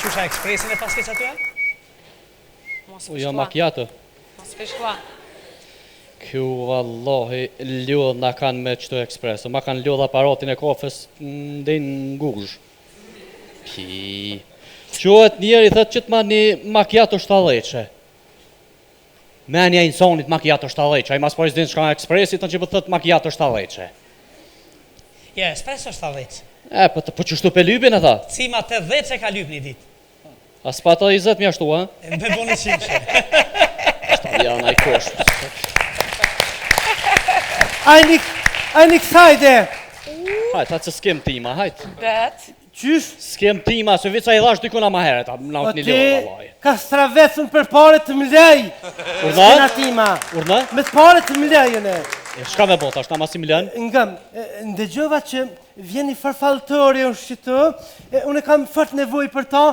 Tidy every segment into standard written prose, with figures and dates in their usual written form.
Qusha ekspresin e paskeq aty? Jo macchiato. Mos fishkla. Kjo vallahi lodha kanë me çto ekspreso. Ma kanë lodha aparatin e kafes ndin guzh. Pi. Quhet njeri thot që të marrni macchiato 70. Menja insonit macchiato 70. Ai mas po s'din çka ekspresi ton që po thot macchiato 70. Ja, espresso 70. Po çështu pe lypin e tha. Cima 80 që ka lyp një ditë. As pa ta 20 më ashtu, ha? Me boni qimshe. Ja, ai kosh. Ajnik sajde. Hajt, atë s'kem tima, hajt. Bet. Qysh? S'kem tima, se vica i dhash dikuna ma heret, na O një ti leo, vallahi. ka stravecën për pare të mlej. Urna? Tima. Urna? Me të pare të mlejën e. Shka me bota, është na masim lën? Ngëm, ndëgjova që vjen një farfalltori o shqitë, unë kam fort nevoj për ta.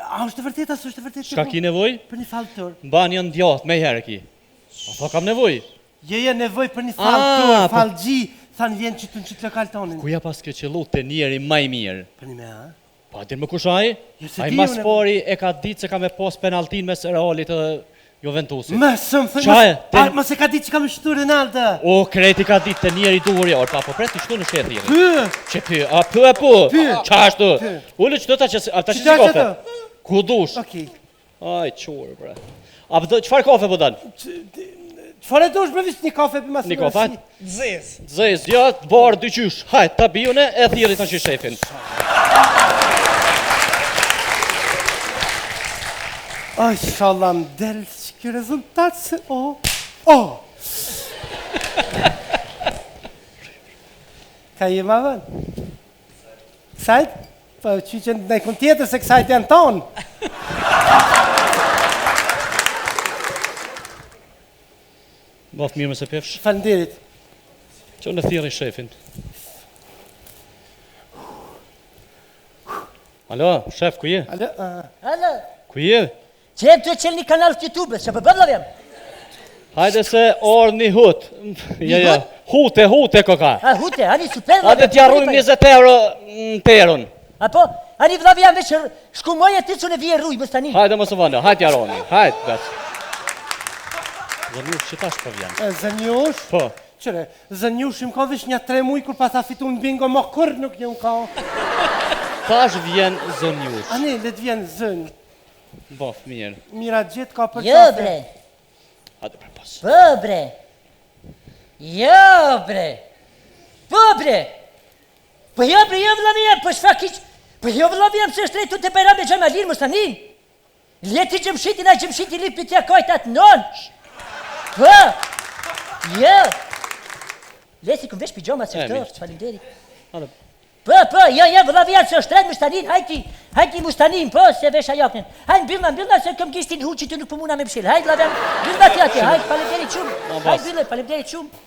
A është të vërtet, as është të vërtet? Shka ki nevoj? Për një falltor. Ban janë djatë, me herë ki. A tha kam nevoj? Je nevoj për një falltor, fallgji, thanë vjen që të lokal tonin. Kuja pas ke qëllu të njeri maj mirë? Për një me, ha? Pa, din më kush ai? se Ai di mas unë- pari e ka ditë se ka me pas penaltin mes Realit dhe Juventusit. Më sëmë thënë, Qaje, më se ka ditë që kam shtu Ronaldo. O, kreti ka ditë të njeri duri, orë, pa, po preti qëtu në shetë jeri. Py, Që py, a py e pu? Py. Qa ashtu? Py. Ullë qëtë ta që Që si qa kafe? qëtë? Ku dush? okej. Aj, qurë, bre. A pëtë, qëfar kafe po dan? Qëfar e dosh brevisht një kafe për masë Një kafe? Zez. Zez, ja, barë dy qysh. Hajt, ta bijune e thiri të që shefin. Aj, shallam, delë që kjo rezultat se Ka je ma vën? Kësajt? Po, që që në ikon tjetër se kësajt janë tonë. Baf mirë me se pefsh. Falënderit. Që në thiri shefin. Alo, shef, ku je? Alo, Alo, Ku je? që jem të qelë një kanal të YouTube-ës, që përbëdlav jam. Hajde se orë një hut. Ja, hute koka. A, hute, ani super. Hajde t'ja rrujmë 20 euro në terën. Apo, ani vëllav jam veç shkumoja të që në vje rruj, mës tani. Hajde mos u vënë, hajde t'ja rrujmë. Hajde, bet. Zënjush, që tash po vjen? Zënjush? Po. Qëre, zënjush im ka vish një 3 muj kur pa tha fitu në bingo, më kur nuk një ka. Tash vjen zënjush. Ani, le të vjen zën. Baf, mirë. Mira gjithë ka për Jo, bre. Hajde për pas. Po, bre. Jo, bre. Po, bre. Po, jo, bre, jo, vëllav jam, po shfa kiq. Po, jo, vëllav jam, se shtrejtu të pejram me Gjemalin, mës tani. Leti Gjemshitin, a Gjemshiti li për tja kajtat non. Po. Jo. Leti këm vesh pijama se mirë. shtë, falimderit. Hajde. Po, jo, vëllav jam, se shtrejt mustanin, hajti mustanin, po, se vesh ajaknin. Hajt mbyllna, se këm kishtin hu që ty nuk pëmuna me mshil. Hajt, vëllav jam, mbyllna ti atje, hajt, falimderit shumë. Hajt, mbyllë, falimderit shumë.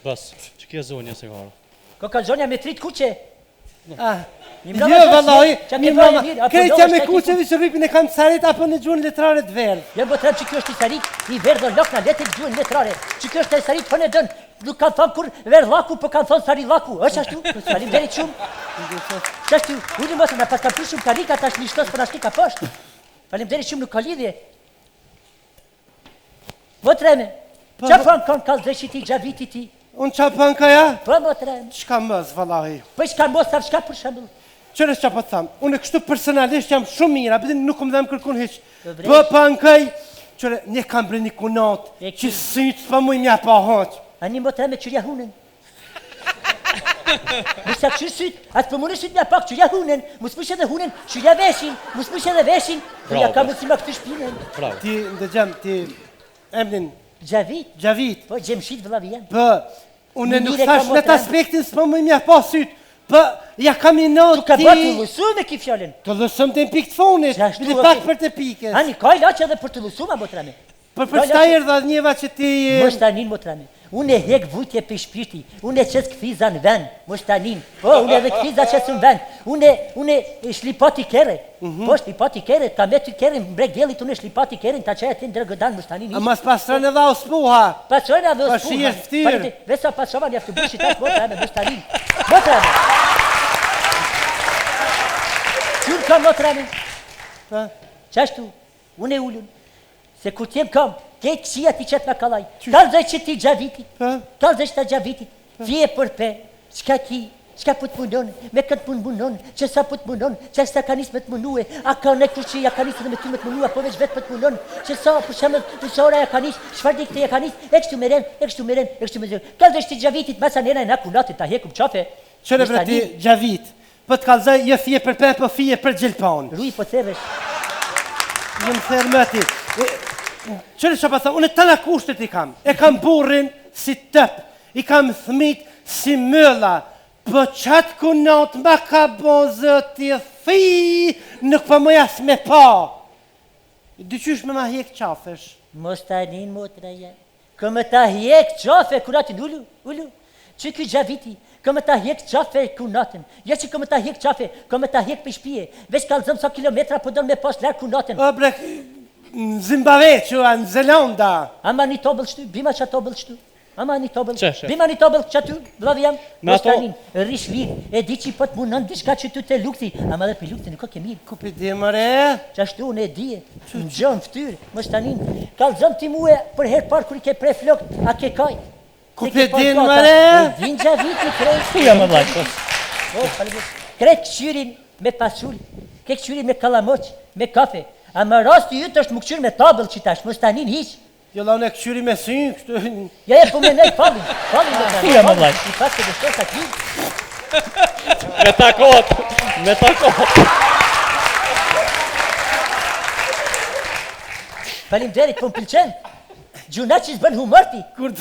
Bas, që kje zonja se gara. Ko ka zonja me trit kuqe. Jo, vallahi, krejtja me kuqevi që rripin e kam të sarit apo në gjuhën letrare të verë. Jo, bo trem që kjo është i sarit, i verdh o lokna, letit gjuhën letrare. Që kjo është i sarit, po në dënë, nuk kanë thonë kur verdh laku, po kanë thonë sari laku. është ashtu? Falim derit shumë. Që ashtu, unë mosë në pas kam pru shumë karika, ta është një shtos për ashtu ka poshtë. Falim derit shumë, nuk ka lidhje. Bo treme, që fanë kanë kalë dreshit ti, gjaviti ti? Unë qa pën ka ja? Po, bo treme. Qka mëz, vallahi? Po, shka mos, sa shka për shembull. Qëre qa po të thamë, unë kështu personalisht jam shumë mira, bëdin nuk më dhem kërkun hiq. Po, bre. Po pën kaj, qëre, një kam bre një kunat, E që ki. sytë pa muj mja pa haq. Ani bo treme qërja hunen. Mësa këshur syt, atë për mënë syt mja pak qërja hunen, mësë pësh edhe hunen, qërja veshin, mësë pësh edhe veshin, ja ka mësi ma këtë shpinen. Bravo. Ti, ndëgjam, ti, emnin, Gjavit, Gjavit, po Gjemshit vëllavi jam. po, unë nuk Mire thash ka në të motra. aspektin s'pa muj mja pa sytë, po, ja kam i not Tu ka ti... bërë të lësu me ki fjallin. Të lësëm të në pikë të fonit, Qa ashtu, bili o, pak ke- për të pikës. Ani, ka i laqë edhe për të lësu ma botrame. Për shta erdha njeva që ti... Mos tanin botrame. Unë e hek vujtje për shpirti, unë e qes këfiza në vend, mos tanin. Po, unë edhe këfiza qes në vend. Unë e shlipati kere. Po, shlipati kere, ta me ty kere në breg djelit, unë e shlipati kere, ta qaj atin drëgëdan, mos tanin. A mas pasrën edhe o spuha. Pasojna dhe Pa uspuha. shi e ftyrë. Vesa pasova një aftë bushi tash botrame, mos tanin. Botrame. Qërë ka botrame? Pa? Qashtu, unë e ullun, se kur t'jem kam, kejtë kësia ti qëtë me kalaj, kalzaj që ti gjavitit, Pa? kalzaj që ta gjavitit, vje për pe, qka ki, qka put munon, me këtë pun munon, që sa put munon, që sa ka nisë me të munue, a ka ne kur që ja ka nisë dhe me ty me të munua, po veç vetë për të munon, që sa, për shemë, për sa ora ja ka nisë, shfar dikte ja ka nisë, e kështu me ren, e kështu me ren, e kështu me ren, kalzaj që ti gjavitit, masa nena e na kunatit, ta hekum qafe. Qëre bre ti gjavit, po të kalzaj, jo fije për pe, po fije për gjelpon. Ruj po thevesh. Jëmë thërë mëti. Qëre që pa tha, unë të në kushtet i kam. E kam burrin si tëp, i kam thmit si mëlla, po qatë kunat ma ka bo zëti thi, nuk po më jas me pa. Dyqysh me ma hjek qafesh. Mos ta nin motra ja. Këmë ta hjek qafe kunatin, ullu. Që ky gjaviti, këmë ta hjek qafe kunatin. Ja që këmë ta hjek qafe, këmë ta hjek për shpije. Veç kalzëm sa kilometra po donë me pas lërë kunatin. O bre, në Zimbabwe që në Zelanda. Ama një tobël shtu, bima që tobël shtu. Ama një tobël, Qeshe. bima një tobël që aty, vllavi jam, Me mos ato- ta nin, rish lirë, e di që po të munon diçka që ty të lukti, ama dhe për lukti nuk ka ke mirë. Ku për di mëre? Qashtu unë e dije, në gjonë ftyrë, mos ta nin, kalzëm ti muë për herë parë kur i ke prej flokët, a ke kaj? Ku Te ke pe parë din, kata, mëre? e din gjaviti krejt. Ja më vllaj. Po. Krejt këshyrin me pasull, ke këshyrin me kalamoq, me kafe. A më rasti jytë është më këshyr me tabël që tash, mos ta nin hiq. Jo la unë e këshyri me sy, kështu... Ja e po me nej falin me të Ja, më vllaj. I fakt se dështoj sa t'vi. Me takot, me takot. Faleminderit, po m'pëlqen. Gjuna që s'bën humorti. Kur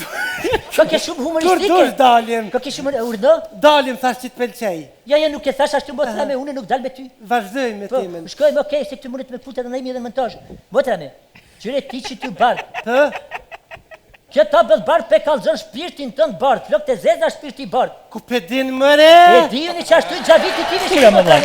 Ka ke shumë dush humoristike. dalim, Ka ke shumë urdo. dalim thash që t'pëlqej. Ja, nuk e thash ashtu motra me, unë nuk dal me ty. Vazhdoj me Po, timen. shkojmë okej, se këtu mundet me putet në imi edhe montazh. Motra me, qyre ti që ty bardh. Hë? Kjo tabël bardh pe kallzon shpirtin tënd bardh, flokët e zeza shpirti bardh. Ku pe din E mëre? dijuni që ashtu gjaviti ti Ja, më vllaj.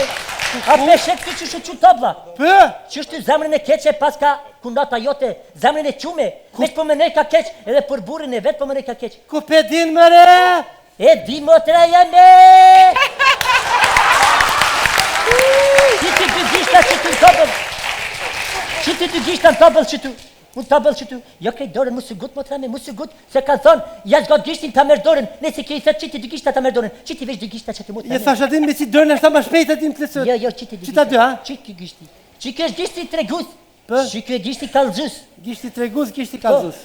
A peshe këtu që shu që tabla. Pë? Që është zemrën e keqe pas ka kunata jote, zemrën e qume. Veç po mënej ka keq, edhe për burrin e vet po mënej ka keq. Ku pe din mëre? E di motra jame! Që ti dy gishta që tu në tabël. Që ti dy gishta në tabël që tu. Unë tabël që tu. Jo kej dorën, mu së gut, motra me, mu së gut. Se ka thonë, ja zgot gishtin ta merë dorën. Nëse ke i thëtë që ti dy gishta ta merë dorën. Që ti veç dy gishta që tu motra Je me. thash atin me si dërën e sa ma shpejt atin të lësët. Jo, që ti dy Që ta dy, ha? Që ki gishti. Që ki është gishti tregus. Po? Që ki është gishti kallxus. Gishti tregus, gishti Po, kalzus.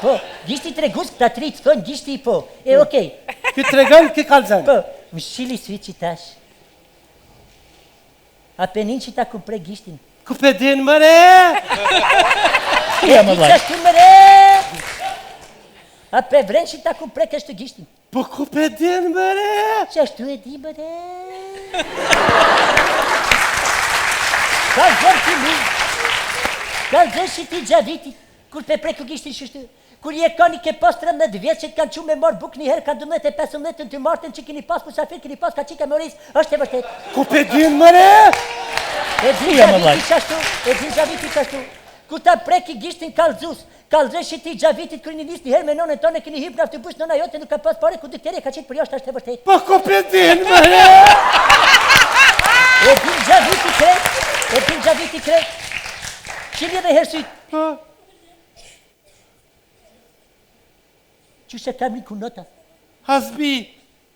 po, gishti tregus këta tri të thonë gishti i po. E okej. Ky tregon, ky kalzën. Po, më shili svi që tash. A penin që ta kumpre gishtin. Ku pe din mëre? Ja më Di vllaj. qashtu më re. A pe vren që ta kumpre kështu gishtin. Po ku pe din mëre? Qashtu e di më re. Ka zërë ti mi. Ka zërë që ti gjavitit. Kur pe preku gishtin shështu. Kur je ka një ke pas 13 vjetë që të kanë që me marë buk një herë, ka 12 e 15 të martën që kini pas musafir, kini pas ka qika moris, është e vërtet. Ku pe din mëre? E din Ja, më vllaj. gjaviti qashtu, e din gjaviti qashtu. Ku ta preki gishtin kallxus, kallxesh që ti gjavitit kër një nis një herë me nonën tonë, kini hip në autobus, nona jote nuk ka pas pare, ku diktere ka qitë për jashtë, është e vërtet. Po ku pe din mëre? E din gjaviti krejt, e din gjaviti krejt. Qili dhe herë syt, Po, që se kam një kunota. hasbi.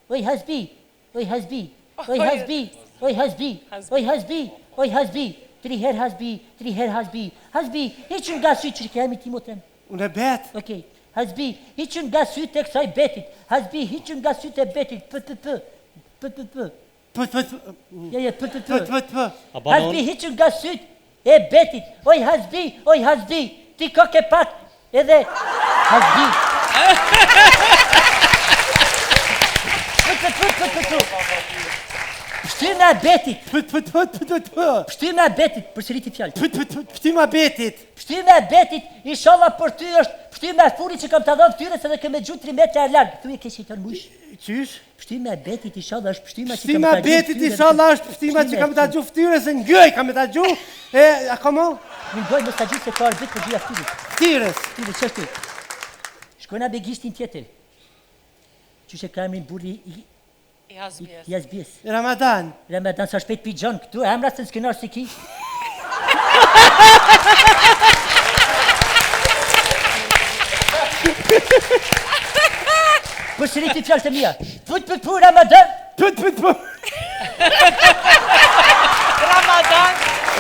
Oj hasbi, oj hasbi, oj hasbi, oj hasbi, oj hasbi, oj hasbi. 3 herë hasbi, 3 herë hasbi. Hasbi, heqën nga syt që kemi ti motrem. Unë e bet. Okej, hasbi, hiqën nga sytë e kësaj betit. Hasbi, hiqën nga sytë e betit. P. Ja, p. A banon? Hasbi, hiqën nga sytë e betit. Oj, hasbi, ti ka ke pak edhe hasbi. Pështyma e betit, pështyma e betit, përsëriti fjallë. Pështima betit. Pështyma e betit, inshallah për ty është pështyma e furit që kam të dhënë fytyrës edhe kemë gjutë 3 metra e largë. Thuj e kesh i tonë mush. Qysh? Pështyma e betit, inshallah është pështyma që kam Pështima të gjutë betit, inshallah është pështima që kam të gju ftyrës e ngëj, kam të gju. A komo? Në ngoj mos të gjutë se ka arbit për gjuja ftyrit. Ftyrës. Ftyrit, qështu. Shkojna be gishtin tjetër. Qyshe ka emrin burri i Jazbies. Ramadan. Ramadan sa shpejt pi gjon këtu, emra se n'skenar si ki. Për shëriti fjallë të mija. Put, Ramadan. Put.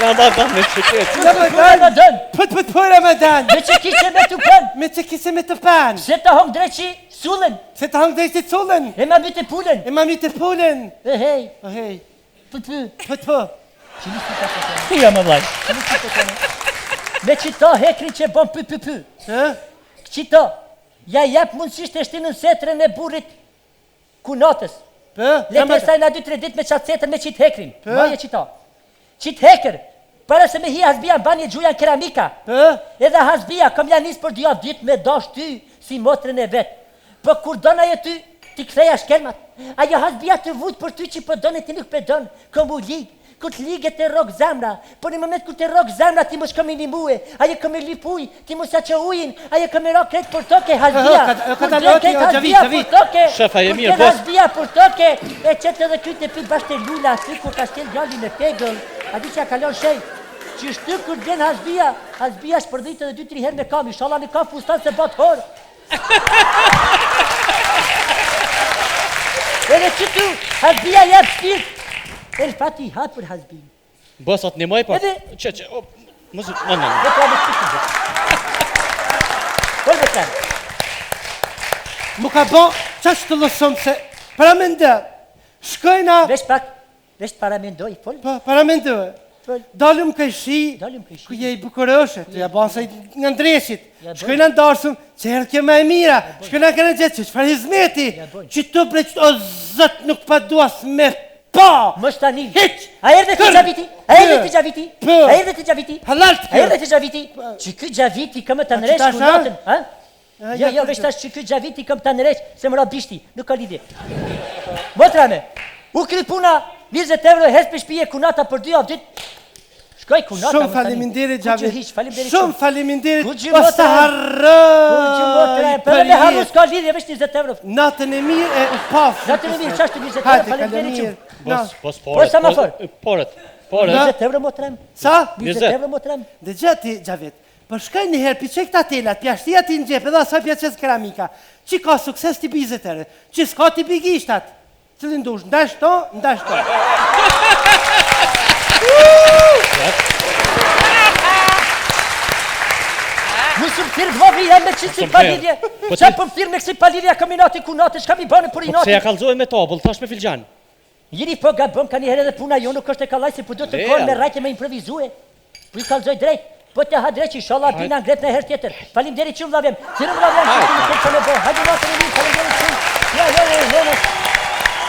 Ramadan me qëket. Ramadan. Put, Ramadan. Me që kishe me të pan. Me që kise me të pan. Se të hong dreqi sullen. Se të hangë dhejtë të cullën. E ma mytë pullen. E ma mi të pullën. E hej. O hej. Put. Put. Tira më vlaj. Me qita hekrin që bon py. Qita, ja jep mundësisht e shtinën setrën e burit kunatës. Letë e sajna 2-3 dit me qatë setrën me qitë hekrin. Maje qita. Qitë hekër, para se me hi hasbia në banje gjuja në keramika. Edhe hasbia, kom ja nisë për 2 dit me dash ty si motrën e vetë. Për kur dona e ty, ti këtheja shkelmat. Ajo hasbia të vujtë për ty që për done ti nuk për donë, kom u ligë. Kur të liget të rok zamra, por në moment kur të rok zamra ti mos kam i nimue, ajo kam i lipuj, ti mos sa që ujin, ajo kam i rok kretë për toke, hasbia, kur të kretë hasbia për toke, Shefa, e mirë, kur të hasbia për toke, e qëtë edhe kryt e pi bashkë të lula, ty kur ka shtel gjalli në tegëll, a di që a kalon shej, që shty kur bjen hasbia shpërdhit edhe 2-3 herë me kam, inshallah në kam fustan se bat horë. Edhe qëtu, hasbia jep shtirt, El fati hapur hasbin. Bësat një maj, pa... Edhe... Që, mëzut, në. Vetra me shpikin. Kol vetra. Mu ka bo, qashtë të lësëm se para me ndë, shkojna... Vesh pak, vesh para me ndoj, fol. Para me ndë, Fol. dalëm këshi, Dalim këshi. ku je i bukurëshet, ja basa nga ndreshit, Ja bën. shkojna ndarsëm, që herë kjo me e mira, shkojna kërë gjithë, që qëfar hizmeti, Ja bën. që të bre që o zëtë nuk pa duas me pa, Mos tani. Hiç. A erdhe ti Kër. Gjaviti? A erdhe ti Pë. Gjaviti? Pë. A erdhe ti Gjaviti? halal të A erdhe kërë. ti Gjaviti? Që ky Gjaviti kam të nresh tash, kunatën, ha? Ja, Jo, ja, vesh tash që ky Gjaviti kam të nresh se më ra bishti, nuk ka lidhje. Motrame, u kryt puna 20 euro hes për shpije kunata për 2 dit. Shkoj kunata. Shumë mos tani. faleminderit Ku që Gjavit. hiq, faleminderit Shumë faleminderit. Ku që Pas të motra? harroj. Për me harru s'ka lidhje, vesh 20 euro. Natën e mirë e u paf. Natën e mirë, qashtu 20 euro, Hajde, faleminderit kalemir. shumë. Bos, Po, sa më fort? Poret. 20 euro motrem. Sa? 20 euro motrem. Dhe gjati, Gjavit, për shkaj një herë, pi që këta telat, pi ashtia ti në gjepë, edhe asaj pja qësë keramika, që ka sukses t'i bizetere, që s'ka t'i bigishtat, cilin dush, ndash to. Musëm firë vogli jam me qëtë si Musëm palidhje. Po Qa ti- për firë me kësi palidhja kombinati kunate, shka mi bane për i Po pse ja nati. kallzoj me tabull, thash me filxhan. Jiri po gabëm ka një herë edhe puna jo nuk është e kalaj se po do të Vea. konë me rajtë me improvizue. Po i kalzoj drejt. Po të ha drejt që inshallah bina ngrep në herë tjetër. Falim deri që më lavjem. Sirë më lavjem që të më këtë me bo. Hajde natën e mirë.